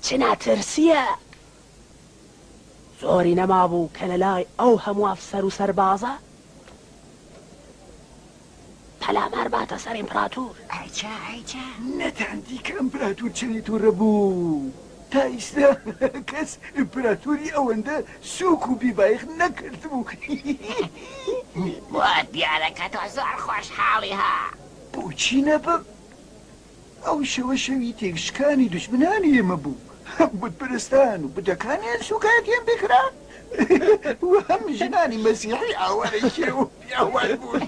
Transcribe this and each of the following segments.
چناترسیە زۆری نەمابوو کە لە لای ئەو هەموو ئەفسەر و سەربازە پەلامار باتە سەر ئیمپراتور. ئایچە نەتاندی کە ئیمپراتور چنی تووڕە بوو تا ئیستا کەس ئیمپراتوری ئەوەندە سووک و بیبایخ نەکرد بوو. بۆ دیارەکە تۆ زۆر خۆشحاڵی ها. بۆچی نەبم؟ ئەو شەوە شەوی تێکشکانی دوژمنانی ئێمە بوو. بتپەرستان و بدەکانیان سوکایەتیان بکران و هەم ژنانی مەسیحی ئاوارێکی و پیاوان بوون.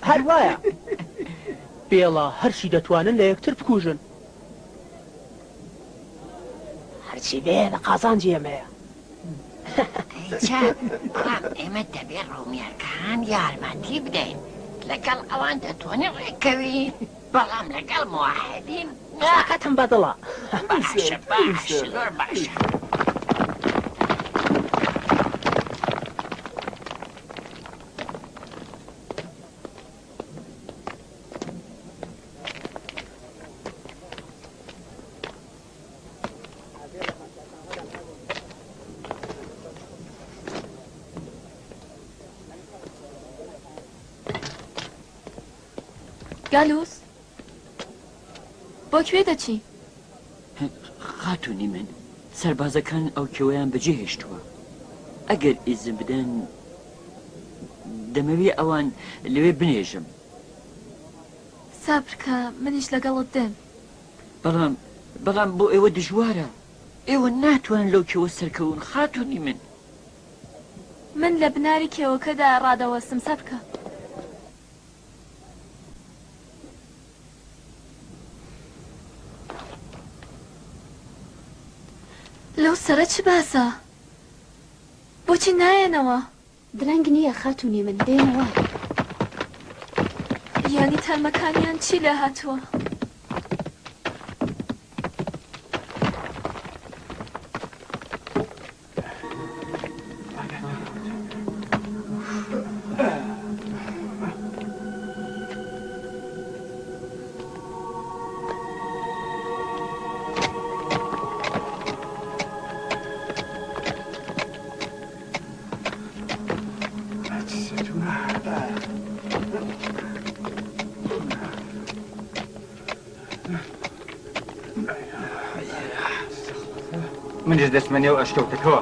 هەروایە بێڵە هەرچی دەتوانن لە یەکتر بکوژن. هەرچی بێ لە قازانجی ئێمەیە. بەڵام ئێمە دەبێت ڕوومیەکان یارمەتی بدەین لەگەڵ ئەوان دەتوانین ڕێکەوین بەڵام لەگەڵ موحدین ناکەتم بەدڵە. باشە زۆر باشە. گالوس بۆ کوێ دەچی؟ خاتونی من سەربازەکان ئەو کێوەیان بەجێ هێشتووە ئەگەر ئیزم بدەن دەمەوێ ئەوان لەوێ بنێژم. سابرکە منیش لەگەڵت دێم. بەڵام بۆ ئێوە دژوارە ئێوە ناتوانن لەو کێوە سەرکەون خاتونی من لە بناری کێوەکەدا ڕادەوەستم سابرکە. لەو سەرە چ باسە؟ بۆچی نایەنەوە؟ درەنگ نییە خاتونی من دێنەوە. یانی تەرمەکانیان چی لە هاتووە؟ منیش دەچمە نێو ئەشکەوتەکەوە.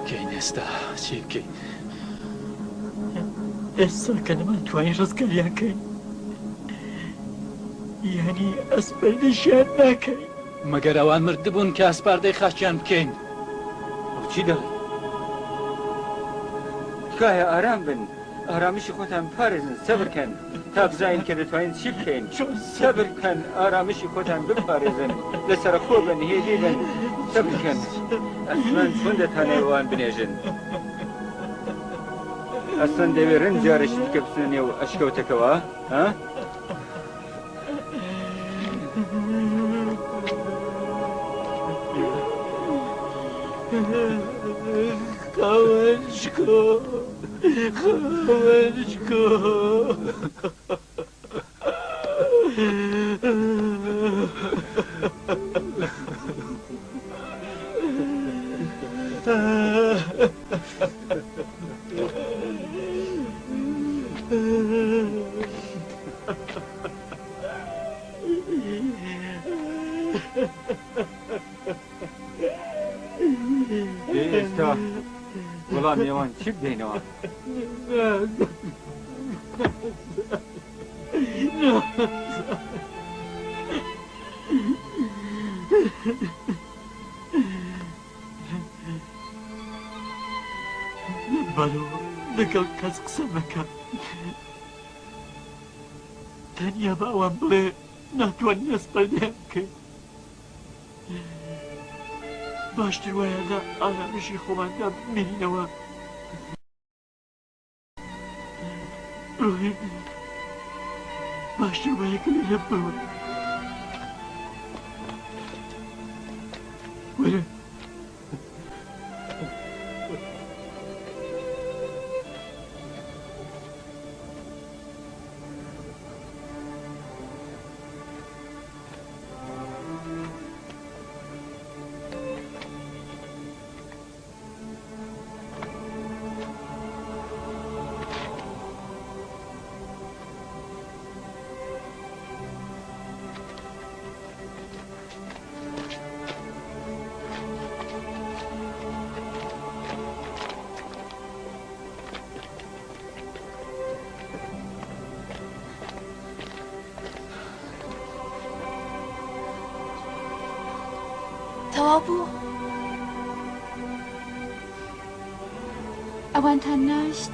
کەین ئێستا چی بکەین؟ ئێستا کە نەمانتوانین ڕزگاریانکەین یعنی ئەسپەردەشیان ناکەین. مەگەر ئەوان مردبوون کە ئەسپاردەی خاچیان بکەین. چی دەڵێ؟ تکایە ئارام بن، ئارامیشی خۆتان بپارێزن، سەبرکەن تا بزانین کە دەتوانین چی بکەین. سەبرکەن، ئارامیشی خۆتان بپارێزن، لەسەر خۆ بن، هێدی بن، سەبرکەن. ئەسڵەن چۆن دەتوانێت ئەوان بنێژن؟ ئەسڵەن دەوێت ڕەنگ جارێکی دیکە بچنە نێو ئەشکەوتەکەوە، ها؟ خاوەنشکۆ خاوەنشکۆ ئێستا وەڵام ئێوان چی بدەینەوە؟ بەڵۆ لەگەڵ کەس قسە مەکە تەنیا بە ئەوان بڵێ ناتوانین ئەسپەردەیان بکەین باشتر وایە لە ئارامشی خۆماندا بمێنینەوە ڕۆحی باشتر وایە کە لێرە بمەوە وەرە تەواو بوو ئەوانتان ناشت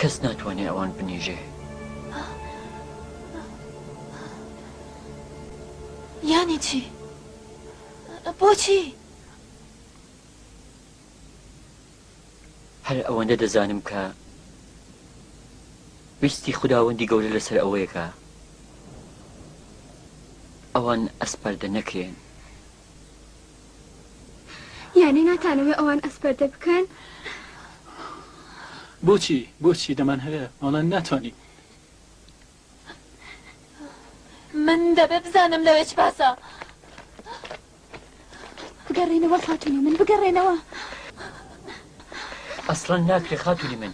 کەس ناتوانێت ئەوان بنیژێ یانی چی؟ بۆچی؟ هەر ئەوەندە دەزانم کە ویستی خوداوەندی گەورە لەسەر ئەوەیەکە ئەوان ئەسپەردە نەکرێن یانی ناتانەوێ ئەوان ئەسپەردە بکەن بۆچی دەمان هەیە ئەوڵان ناتوانین من دەبێ بزانم لەوێ چ باسە بگەڕێنەوە خاتونی من بگەڕێنەوە ئەسڵەن ناکرێ خاتونی من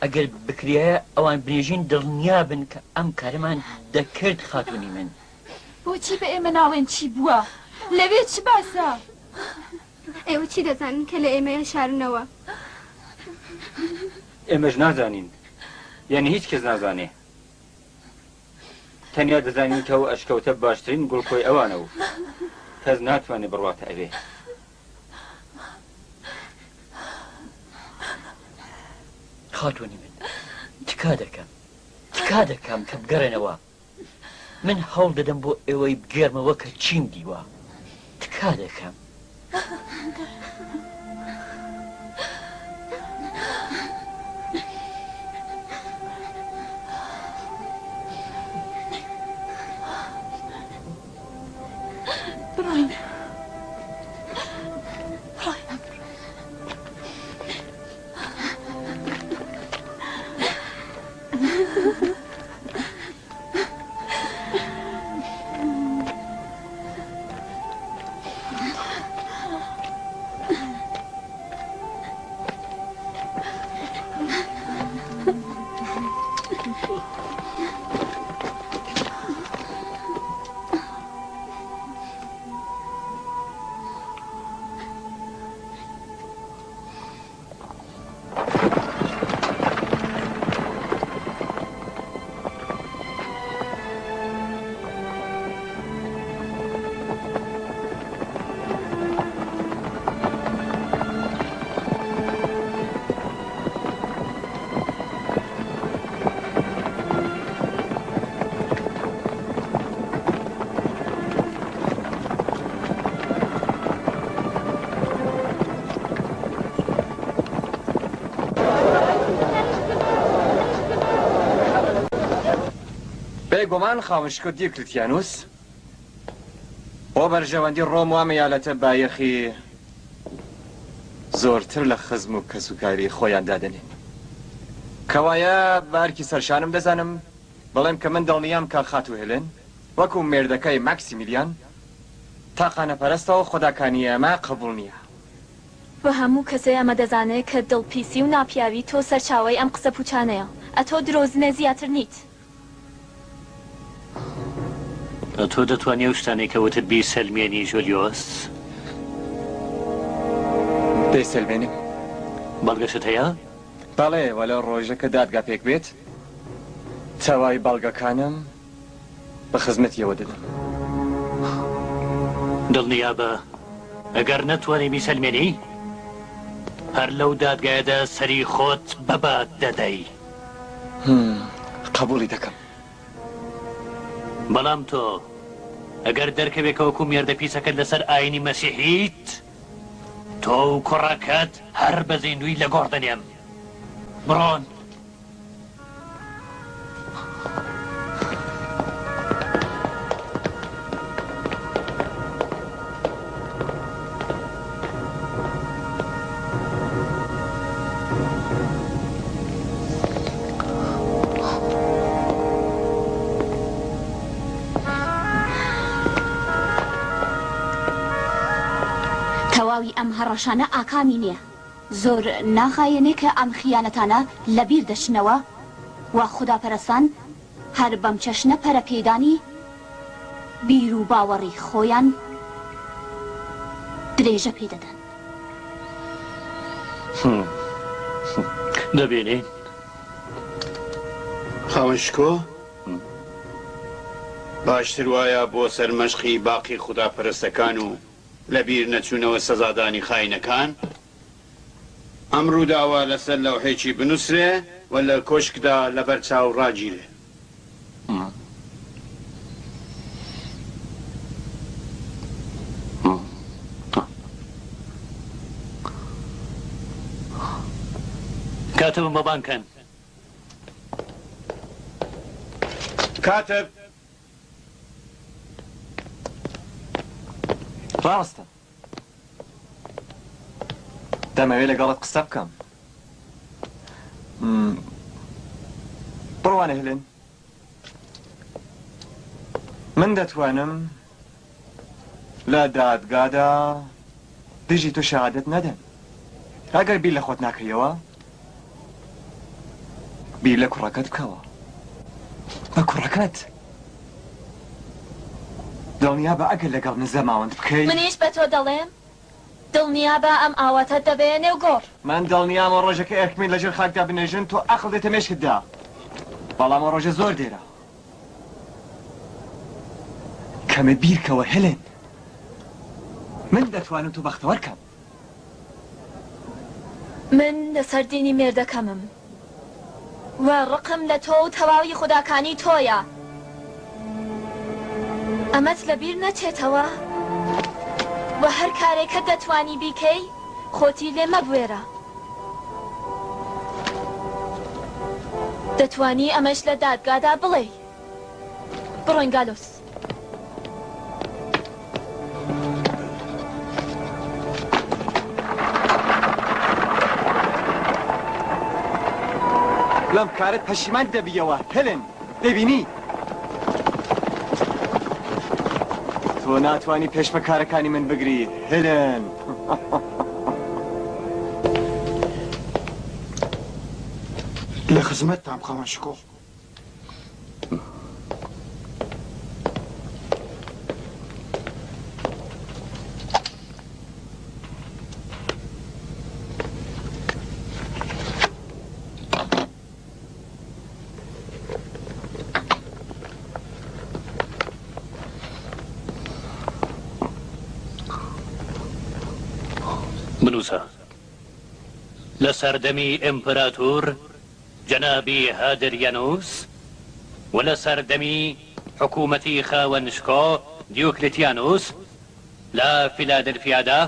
ئەگەر بکریایە ئەوان بنێژین دڵنیا بن کە ئەم کارەمان دەکرد خاتونی من بۆچی بە ئێمە ناڵێن چی بووە لەوێ چ باسە ئێوە چی دەزانن کە لە ئێمەیە شارنەوە ئێمەش نازانین یعنی هیچ کەس نازانێ تەنیا دەزانین کە ئەو ئەشکەوتە باشترین گوڵکۆی ئەوانە و کەس ناتوانێت بڕواتە ئەوێ خاتونی من تکا دەکەم کە بگەڕێنەوە من هەوڵ دەدەم بۆ ئێوەی بگەرمەوە کە چیم دیوە تکا دەکەم بێگومان خاوشکردی کریتیانوس بۆ بەرژەوەندی ڕۆم وامەیالەتە بایەخی زۆرتر لە خزم و کەسوکاری خۆیان دادەنێن کەوایە بارکی سەرشانم دەزانم بەڵێم کە من دڵنیام کە خاتو هێلن وەکو مێردەکەی ماکسیمیلیان تاقانە پەرستەوە خۆداکانی ئەمە قبول نییە بە هەموو کەسەی ئەمە دەزانێت کە دڵپیسی و ناپیاوی تۆ سەرچاوی ئەم قسە پوچانەیە ئەتۆ درۆزنە زیاتر نیت تۆ دەتوانێ ئەو شتانەی کە وتت بیسەلمێنی جۆلیۆس؟ دەیسەلمێنم. بەڵگەشت هەیە؟ بەڵێ، وەلە ڕۆژە کە دادگا پێک بێت تەواوی بەڵگەکانم بە خزمەتیەوە دەدەم. دڵنیابە ئەگەر نەتوانێ بیسەلمێنی هەر لەو دادگایەدا سەری خۆت بەبات دەدەی. قبوڵی دەکەم. بەڵام تۆ ئەگەر دەرکەوێکەوەکو مێردە پیسەکەت لەسەر ئاینی مەسیحیت تۆ و کوڕەکەت هەر بە زیندوی لە گۆڕ دەنێم. بڕۆن. تەواوی ئەم هەڕەشانە ئاکامی نییە. زۆر ناخایەنێ کە ئەم خیانەتانە لەبیر دەچنەوە و خوداپەرستان هەر بەم چەشنە پەرەپێدانی بیر و باوەڕی خۆیان درێژە پێ دەدەن. دەبێنێ خاوەنشکۆ باشتر وایە بۆ سەرمەشقی باقی خوداپەرستەکان و لەبیر نەچوونەوە سەزادانی خاینەکان ئەم ڕووداوە لەسەر لەوحێکی بنووسرێ و لە کۆشکدا لەبەر چاو ڕاگیرێ. کاتبم بەبانکەن. کاتب ڕاستە دەمەوێت لەگەڵت قسە بکەم. بڕوانە هێلن، من دەتوانم لە دادگادا دژی تۆ شەهادەت نەدەم. ئەگەر بیر لە خۆت ناکەیەوە بیر لە کوڕەکەت بکەوە. بە کوڕەکەت دڵنیا بە ئەگەر لەگەڵ من زەماوەند بکەیت. منیش بە تۆ دەڵێم دڵنیابە ئەم ئاواتە دەبێنێ و گۆڕ. من دڵنیامە ڕۆژەکە ئەکمین لەژێر خاکدا بنێژن تۆ ئەقڵ دێتە مێشکتدا. بەڵام ڕۆژە زۆر دێرە. کەمە بیرکەوە هێلن، من دەتوانم تۆ بەختەوەر کەم. من لەسەر دینی مێردەکەمم و ڕقم لە تۆ و تەواوی خوداکانی تۆیە. ئەمەت لەبیر نەچێتەوە و هەر کارێکە دەتوانی بیکەی خۆتی لێ مەبوێرە. دەتوانی ئەمەش لە دادگادا بڵێ. بڕۆین گالۆس. لەم کارت پەشیمان دەبیەوە هێلن، دەبینی؟ تۆ ناتوانی پێشمە کارەکانی من بگری هێلن. لە خزمەتتان خاوەنشکۆ. بنووسە لە سەردەمی ئیمپراتۆر جەنابی هادریانوس و لە سەردەمی حکوومەتی خاوەنشکۆ دیۆکلێتیانوس لە فیلادلفیادا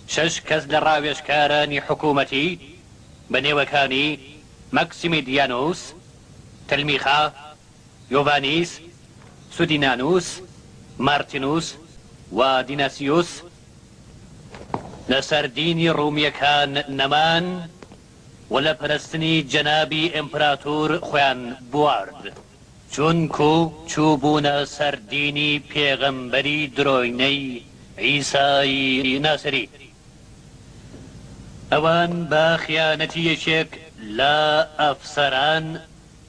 6 کەس لە ڕاوێژکارانی حکوومەتی بە نێوەکانی مەکسیمیدیانوس، تلمیخا، یۆڤانیس، سودینانوس، مارتینوس و دیناسیوس لەسەر دینی ڕوومیەکان نەمان و لە پەرستنی جەنابی ئیمپراتۆر خۆیان بوارد، چونکو چووبوونە سەر دینی پێغەمبەری درۆینەی عیسای ناسری. ئەوان بە خیانەتی یەکێک لە ئەفسەران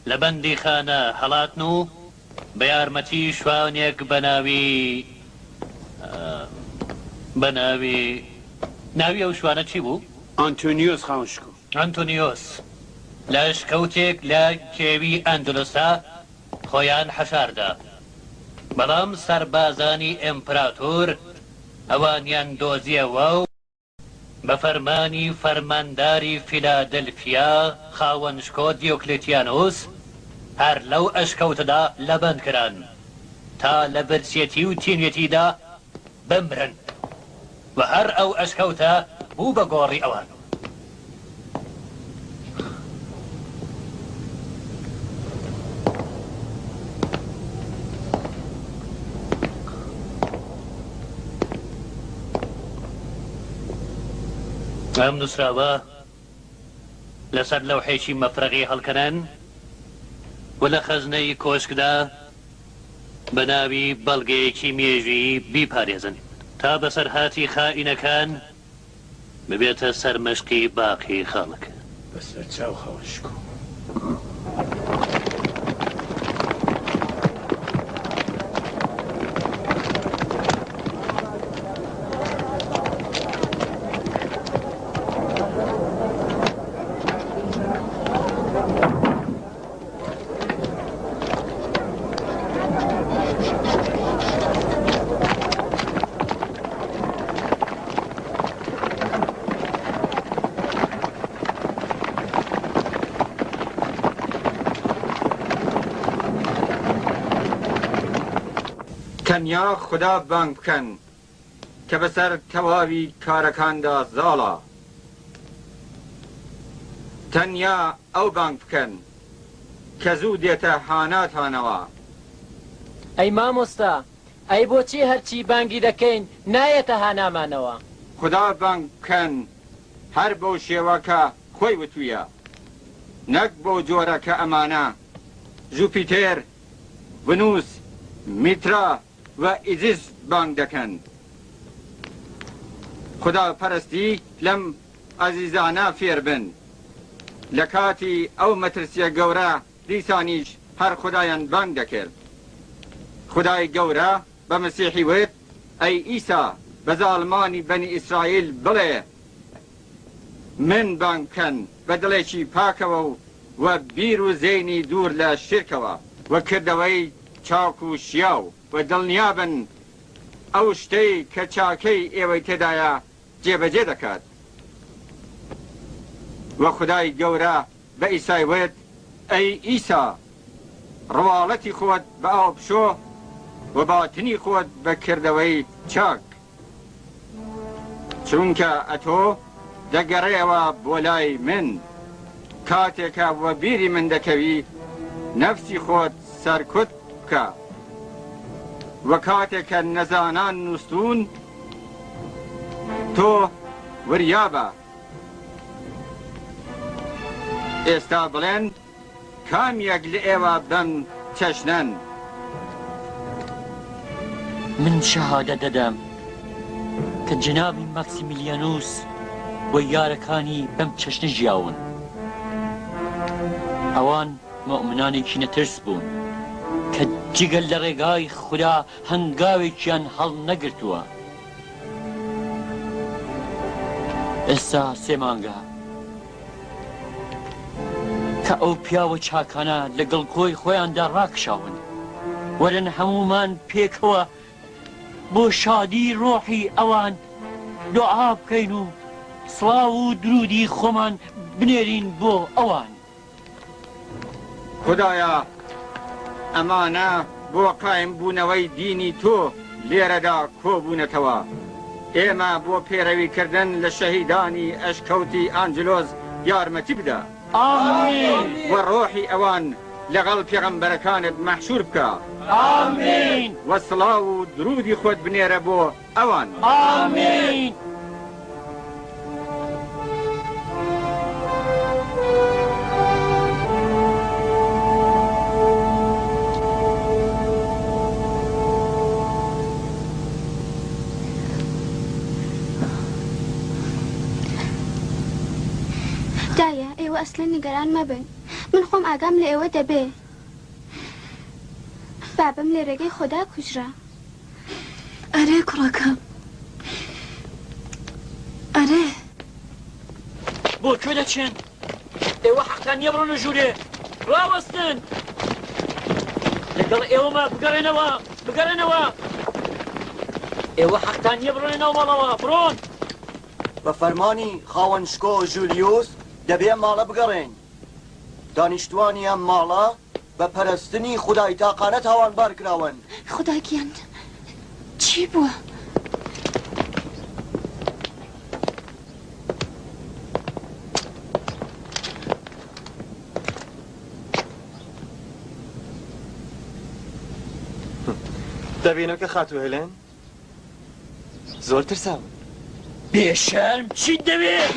لە بەندیخانە هەڵاتن و بە یارمەتی شوانێک بەناوی ناوی ئەو شوانە چی بوو؟ ئانتۆنیۆس خاوشکۆ. ئەنتۆنیۆس لە شکەوتێک لە کێوی ئەندلوسا خۆیان حەشاردا، بەڵام سەربازانی ئێمپراتۆر ئەوانیان دۆزیەوە و بە فەرمانی فەرمانداری فیلادەلفیا خاوەنشکۆ دیۆکلێتیانۆس هەر لەو ئەشکەوتەدا لەبەندکران تا لە بەرچێتی و تینوێتیدا بمرن و هەر ئەو ئەشکەوتە بوو بە گۆڕی ئەوان. ئەم نووسراوە لەسەر لەوحەیەکی مەفرەغی هەڵکەنن و لە خەزنەی کۆشکدا بە ناوی بەڵگەیەکی مێژویی بیپارێزن تا بەسەر هاتی خائینەکان ببێتە سەرمەشقی باقی خەڵک. بەسەر چاو خاوشکۆ. تەنیا خوددا بانگ بکەن کە بەسەر تەواوی کارەکاندا زاڵە. تەنیا ئەو بانگ بکەن کە زوو دێتە هاناتانەوە. ئەی مامۆستا، ئەی بۆچی هەرچی بانگی دەکەین نایەتە هانامانەوە؟ خوددا بانگ بکەن هەر بەو شێوەکە خۆی وتویە، نەک بۆ جۆرە کە ئەمانە ژوپیتێر، ڤنوس، میترا و ئیزیس بانگ دەکەن. خوددا پەرستی لەم ئەزیزانە فێر بن. لە کاتی ئەو مەترسیە گەورە دیسانیش هەر خوددایان بانگ دەکرد. خودای گەورە بە مەسیحی وت: ئەی ئیسا، بە زاڵمانی بەنی ئیسرائیل بڵێ من بانگ بکەن بە دڵێکی پاکەوە و بیر و زەینی دوور لە شرکەوە و کردەوەی چاک و شیاو و دڵنیابن ئەو شتەی کە چاکەی ئێوەی تێدایە جێبەجێ دەکات. و خودای گەورە بە ئیسای وت: ئەی ئیسا، ڕواڵەتی خۆت بە ئاو بشۆ و باتنی خۆت بە کردەوەی چاک، چونکە ئەتۆ دەگەڕێەوە بۆ لای من. کاتێکە وە بیری من دەکەوی نەفسی خۆت سەرکوت بکە، و کاتێکە نەزانان نووسون تۆ وریابە. ئێستا بڵێن کامیەک لە ئێوە بەم چەشنەن؟ من شەهادە دەدەم کە جنابی ماکسیمیلیانوس و یارەکانی بەم چەشنە ژیاون. ئەوان مؤمنانێکی نەترس بوون کە جگەل لە ڕێگای خوددا هەنگاوێکیان هەڵ نەگرتووە. ئێستا 3 مانگە کە ئەو پیاوە چاکانە لەگەڵ کۆی خۆیاندا ڕاکشاون، وەرن هەمومان پێکەوە بۆ شادی ڕۆحی ئەوان دوعا بکەین و سڵاو و درودی خۆمان بنێرین بۆ ئەوان. خودایە، ئەمانە بۆ قایم بوونەوەی دینی تۆ لێرەدا کۆبوونەتەوە. ئێمە بۆ پێڕەویکردن لە شەهیدانی ئەشکەوتی ئانجلۆز یارمەتی بدە. ئامین. و ڕۆحی ئەوان لەگەڵ پێغەمبەرەکانت مەحشور بکە. ئامین. و سڵاو و درودی خۆت بنێرە بۆ ئەوان. ئامین. دایە، ئێوە ئەسلەن نیگەران مەبن، من خۆم ئاگام لە ئێوە دەبێ. بابم لە ڕێگەی خۆدا کوژرا. ئەرێ کوڕەکەم ئەرێ بۆ کوێ دەچێن؟ ئێوە حەقتان نییە بڕۆنە ژوورێ، ڕاوەستن لەگەڵ ئێوەمە بگەڕێنەوە بگەڕێنەوە، ئێوە حەقتان نییە بڕۆنەوە ماڵەوە، بڕۆن. بە فەرمانی خاوەن شکۆ ژولیوس دەبێ ماڵە بگەڕێن. دانیشتوانی ئەم ماڵە بە پەرستنی خودای تاقانە تاوانبار کراون. خوداگیان چی بووە؟ دەبینەوە کە خاتوو هێلێن زۆر ترساون. بێشەرم چیت دەوێت؟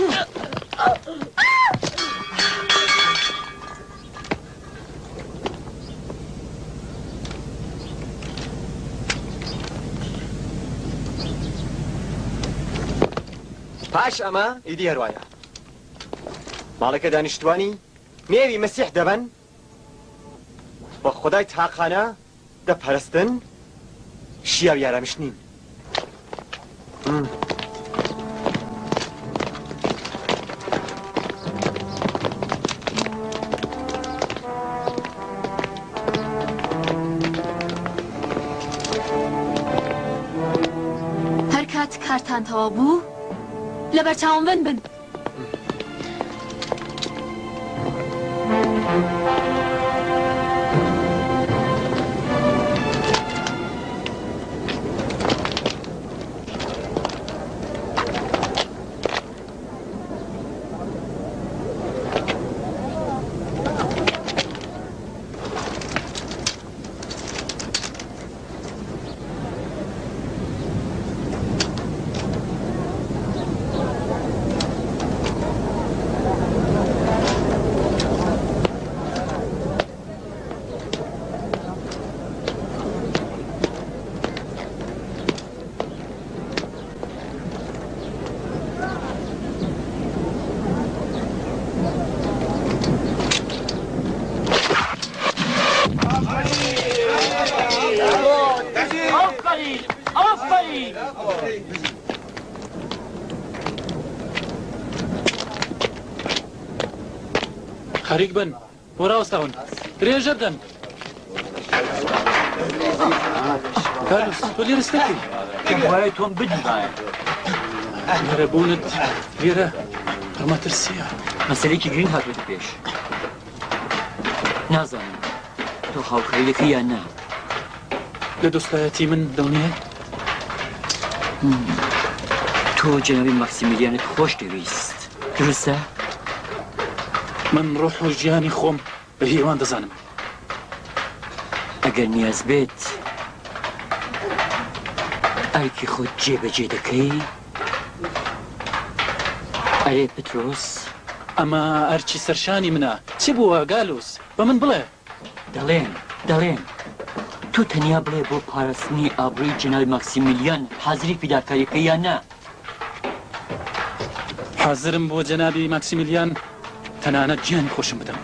پاش ئەمە ئیدی هەروایە ماڵەکە دانیشتوانی نێوی مەسیح دەبن بە خودای تاقانە دەپەرستن شیاو یارەمش نین. هەر کات کارتان تەواو بوو لەبەر چاومبەن بن. خەریک بن بۆ ڕاوەستاون درێژە بدەن. کارلۆس تۆ لێرە ستەکەی وایە تۆم بدیبایە لێرە بوونت لێرە پڕمەترسیە. مەسەلەیەکی گرنگ هاتووەتە پێش، نازانم تۆ هاوکاریەکەی یان نا. لە دۆستایەتی من دڵنیە؟ تۆ جەنابی ماکسیمیلیانت خۆش دەویست، دروستە؟ من ڕۆح و ژیانی خۆم بە هیوان دەزانم. ئەگەر نیاز بێت ئەرکی خۆت جێبەجێ دەکەی؟ ئەرێ پترۆس، ئەمە ئەرچی سەرشانی منە. چی بووە گالۆس؟ بە من بڵێ. دەڵێن تۆ تەنیا بڵێ بۆ پاراستنی ئابڕووی جەنابی ماکسیمیلیان حازری فیداکاریەکەی یان نا؟ حازرم بۆ جەنابی ماکسیمیلیان تەنانەت گیانی خۆشم بدەم.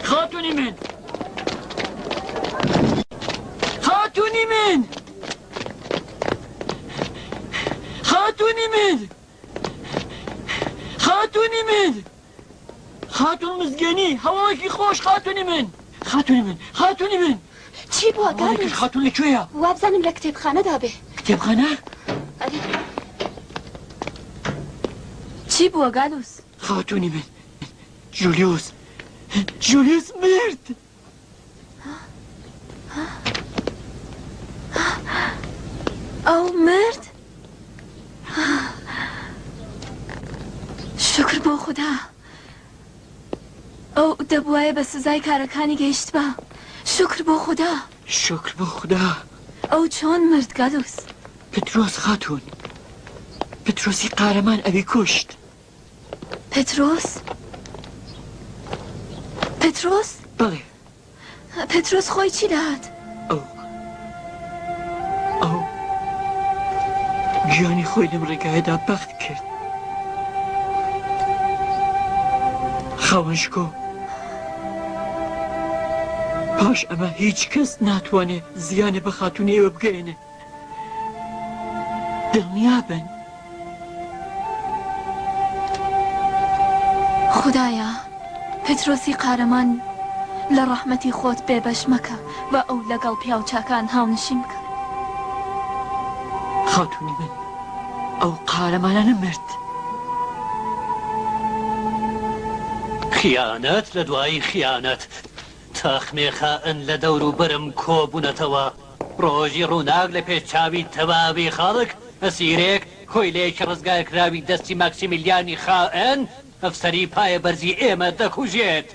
خاتونی من خاتونی من خاتونی من خاتونی من خاتون مزگەنی هەواڵێکی خۆش خاتونی من خاتونی من خاتونی من چی بووە گاڵێک خاتون لەکوێیە وابزانم لە کتێبخانەدا بێ کتێبخانە چی بووە گالوس خاتونی من جولیوس جولیوس مرد ئەو مرد شکر بۆ خوددا ئەو دەبوایە بە سزای کارەکانی گەیشت بە شکر بۆ خوددا شکر بۆ خوددا ئەو چۆن مرد گالوس پترۆس خاتون پترۆسی قارەمان ئەوی کوشت پترۆس پترۆس بەڵێ پترۆس خۆی چی دەهات ئەو گیانی خۆی لەم ڕێگایەدا بەخت کرد خاوەنشکۆ پاش ئەمە هیچ کەس ناتوانێت زیانە بە خاتونی ئێوە بگەێنێ دڵنیابن خدایە پترۆسی قارەمان لە ڕەحمەتی خۆت بێبەش مەکە بە ئەو لەگەڵ پیاو چاکان هاونشین بکە خاتونی من ئەو قارەمانە نەمرد خیانەت لە دوایی خیانەت تاخمێ خائن لە دەور و بەرم کۆبوونەتەوە ڕۆژی ڕووناک لە پێش چاوی تەواوی خەڵک ئەسیرێک خۆی لەیەکی ڕزگار کراوی دەستی ماکسیمیلیانی خائن ئەفسەری پایە بەرزی ئێمە دەکوژێت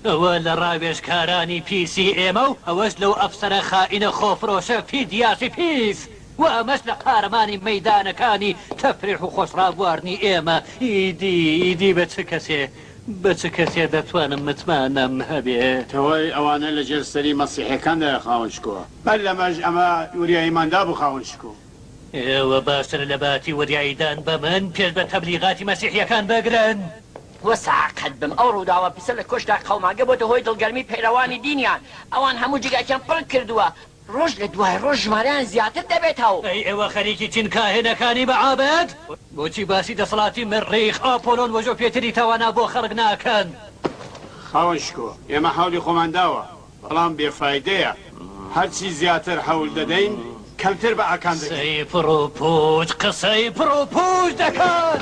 ئەوە لە ڕاوێژکارانی پیسی ئێمە و ئەوەش لەو ئەفسەرە خائینە خۆفرۆشە پیدیاسی پیس و ئەمەش لە قارەمانی مەیدانەکانی تەفریح و خۆشڕابواردنی ئێمە ئیدی بە چ کەسێ بە چ کەسێ دەتوانم متمانەم هەبێت تەوەی ئەوانە لە جێرسەری مەسیحەکاندا خاوەنشکۆوە بەر لەمەش ئەمە وریاییماندا بوو خاوەنشکۆ ئێوە باشتر لە باتی وریاییدان بە من پێش بە تەبلیغاتی مەسیحیەکان بگرن وە ساقەت بم ئەو ڕووداوە پیسە لە کۆشتا قەوماگە بۆتە هۆی دڵگەرمی پەیڕەوانی دینیان ئەوان هەموو جگاکیان پڕ کردووە ڕۆژ لە دوای ڕۆژ ژمارەیان زیاتر دەبێتەوە ئەی ئێوە خەریکی چین کاهێنەکانی بەعابەت بۆچی باسی دەسەڵاتی مریخ ئاپۆلۆن وەژۆ پێتری تاوانە بۆ خەڵک ناکەن خاوەن شکۆ ئێمە حاولی خۆمان داوە بەڵام بێفایدەیە هەرچی زیاتر هەوڵ دەدەین کەمتر بە ئاکان دەکەین. قسەی پڕۆپۆچ قسەی پڕۆپۆچ دەکات.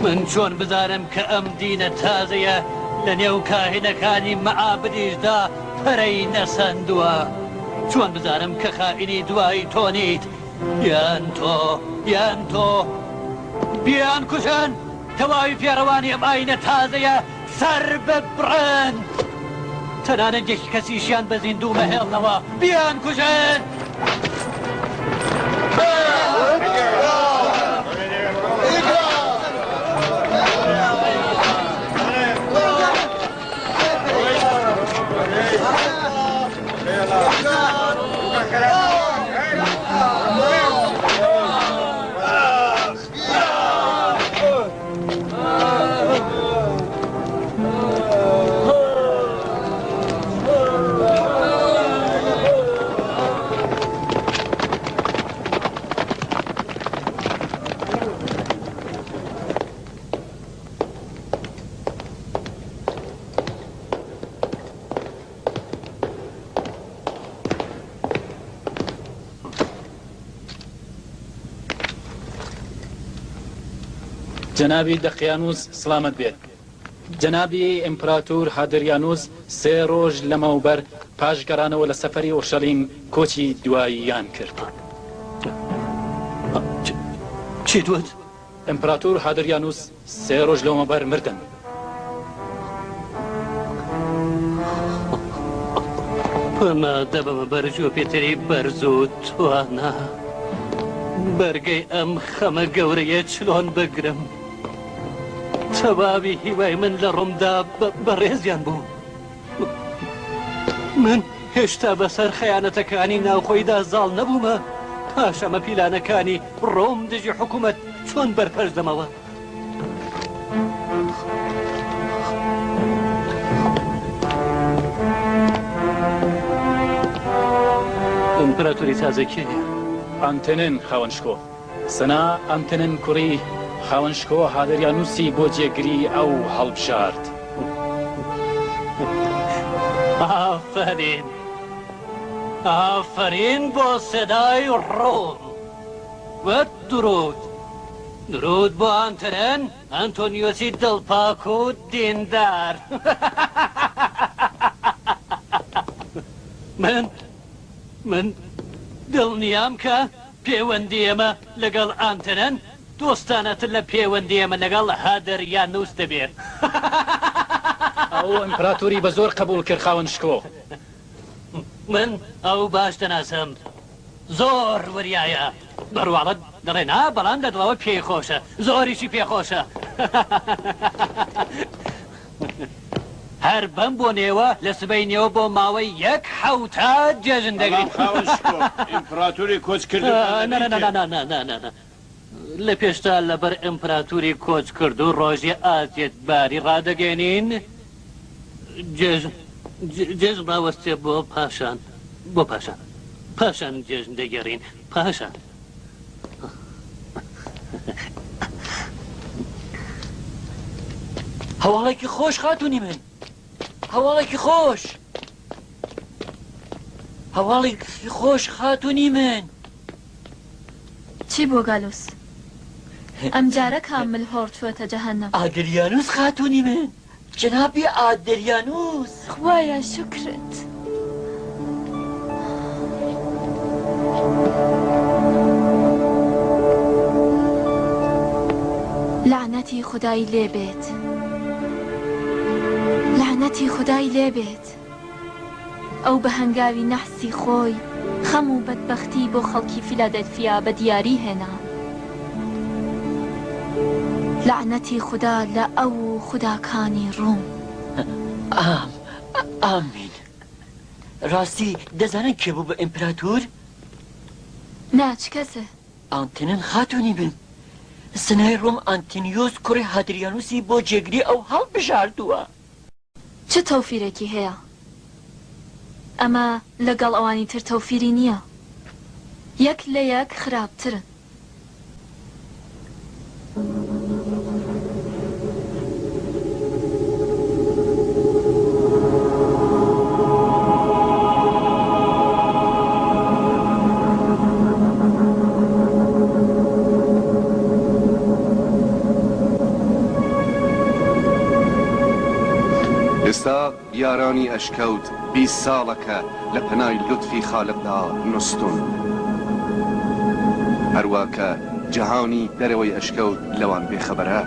من چۆن بزانم کە ئەم دینە تازەیە لە نێو کاهینەکانی مەعابدیشدا پەرەی نەسەندووە. چۆن بزانم کە خائینی دوایی تۆ نیت یان تۆ بیان کوژن تەواوی پێڕەوانی ئەم ئاینە تازەیە سەر ببڕن. تەنانەت یەکی کەسیشیان بە زیندوو مەهێڵنەوە بیان کوژن. جنابی دەقیانوس سلامت بێت. جنابی ئیمپراتور هادریانوس 3 ڕۆژ لەمەوبەر پاش گەڕانەوە لە سەفەری ئۆرشەلیم کۆچی دواییان کرد. چی دوت؟ ئیمپراتور هادریانوس 3 ڕۆژ لەمەوبەر مردن. پەمادە بەمە بەرجۆ پێتری بەرز و توانە بەرگەی ئەم خەمە گەورەیە چلۆن بگرم. تەواوی هیوای من لە ڕۆمدا بەڕێزیان بوو. من هێشتا بەسەر خەیانەتەکانی ناوخۆیدا زاڵ نەبوومە. پاشەمە پیلانەکانی ڕۆم دژی حکوومەت چۆن بەرپەرزدەمەوە. ئیمپراتۆری تازەکیە ئانتێنن خاوەنشکۆ سەنا ئانتێنن کوڕی خاوەنشکۆ هادریانوسی بۆ جێگری ئەو هەڵبژارد. ئافرین ئافرین بۆ سەدای ڕۆم وە درود بۆ ئانتێنن ئەنتۆنیۆسی دڵپاک و دیندار. من دڵنیام کە پەیوەندی ئێمە لەگەڵ ئانتێنن دۆستانەتر لە پەیوەندی ئێمە لەگەڵ هادریانوس دەبێت. ئەو ئیمپراتۆری بە زۆر قبول کرد خاوەنشکۆ. من ئەو باش دەناسم زۆر وریایە. بەڕواڵەت دەڕێنا بەڵام دەدڵەوە پێی خۆشە زۆریشی پێخۆشە. هەر بەم بۆ نێوە لە سبەینەوە بۆ ماوەی 1 حەوتا جێژن دەگرین. ئیمپراتۆری کۆچ کرد لە پێشتا لەبەر ئیمپراتۆری کۆچ کرد و ڕۆژی ئاتێت باری ڕادەگەێنین جێژن ڕاوەستێ بۆ پاشان جێژن دەگەڕین پاشان. هەواڵێکی خۆش خاتونی من هەواڵێکی خۆش خاتونی من. چی بۆ گالوس؟ ئەم جارە کامل هۆڕچووەتە جەهەنەم. ئادریانوس خاتونی من جنابی ئادریانوس. خوایە شکرت. لعنەتی خودای لێبێت. لعنەتی خودای لێبێت. ئەو بە هەنگاوی نەحسی خۆی خەم و بەدبەختی بۆ خەڵکی فیلادەلفیا بە دیاری هێنا. لعنەتی خوددا لە ئەو خوداکانی ڕووم. ئامین. ڕاستی دەزانن کێ بوو بە ئیمپراتۆر؟ ناچ کەسە؟ ئانتێنن خاتونی من. سنای ڕۆم ئانتینیۆس کوڕی هادریانوسی بۆ جێگری ئەو هەڵبژاردووە. چ تەوفیرێکی هەیە؟ ئەمە لەگەڵ ئەوانی تر تەوفیری نییە. یەک لە یەک خراپترن. ئێستا یارانی ئەشکەوت 20 ساڵەکە لە پەنای لوتفی خالقدا نوستون هەروواکە جیهانی دەرەوەی ئەشکەوت لەوان بێخەبەرە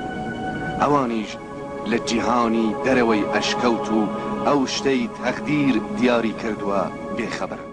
ئەوانیش لە جیهانی دەرەوەی ئەشکەوت و ئەو شتەی تەقدیر دیاری کردووە بێخەبەر